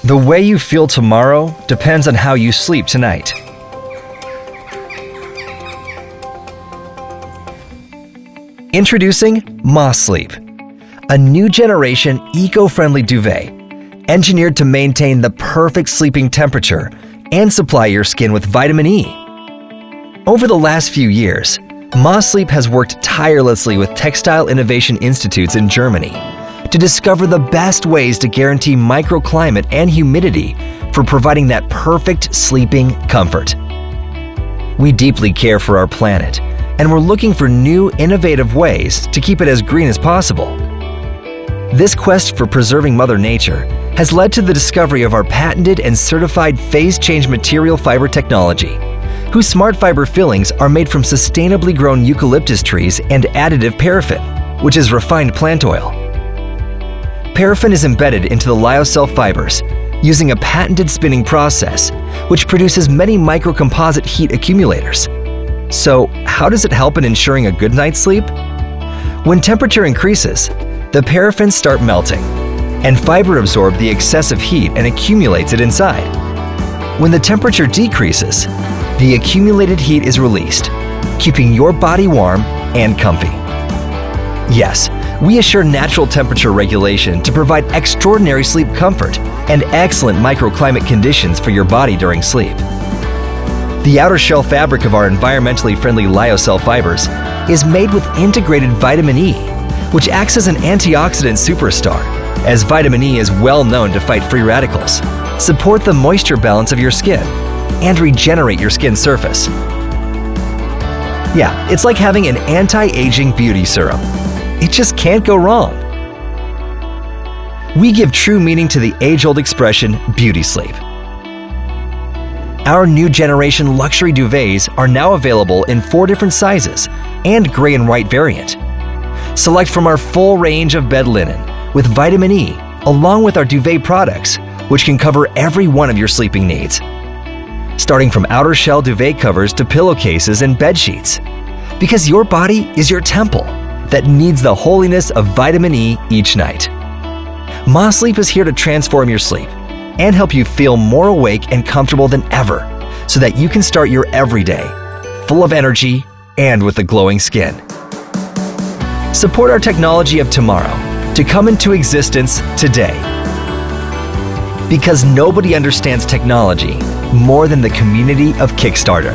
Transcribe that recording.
The way you feel tomorrow depends on how you sleep tonight. Introducing Mossleep, a new generation eco-friendly duvet engineered to maintain the perfect sleeping temperature and supply your skin with vitamin E. Over the last few years, Mossleep has worked tirelessly with textile innovation institutes in Germany to discover the best ways to guarantee microclimate and humidity for providing that perfect sleeping comfort. We deeply care for our planet, and we're looking for new, innovative ways to keep it as green as possible. This quest for preserving Mother Nature has led to the discovery of our patented and certified phase-change material fiber technology, whose smart fiber fillings are made from sustainably grown eucalyptus trees and additive paraffin, which is refined plant oil. Paraffin is embedded into the lyocell fibers using a patented spinning process, which produces many microcomposite heat accumulators. So, how does it help in ensuring a good night's sleep? When temperature increases, the paraffins start melting, and fiber absorbs the excessive heat and accumulates it inside. When the temperature decreases, the accumulated heat is released, keeping your body warm and comfy. Yes, we assure natural temperature regulation to provide extraordinary sleep comfort and excellent microclimate conditions for your body during sleep. The outer shell fabric of our environmentally friendly lyocell fibers is made with integrated vitamin E, which acts as an antioxidant superstar, as vitamin E is well known to fight free radicals, support the moisture balance of your skin, and regenerate your skin surface. Yeah, it's like having an anti-aging beauty serum. It just can't go wrong. We give true meaning to the age-old expression, beauty sleep. Our new generation luxury duvets are now available in 4 different sizes and gray and white variant. Select from our full range of bed linen with vitamin E, along with our duvet products, which can cover every one of your sleeping needs. Starting from outer shell duvet covers to pillowcases and bed sheets. Because your body is your temple that needs the holiness of vitamin E each night. Mossleep is here to transform your sleep and help you feel more awake and comfortable than ever, so that you can start your everyday full of energy and with a glowing skin. Support our technology of tomorrow to come into existence today. Because nobody understands technology more than the community of Kickstarter.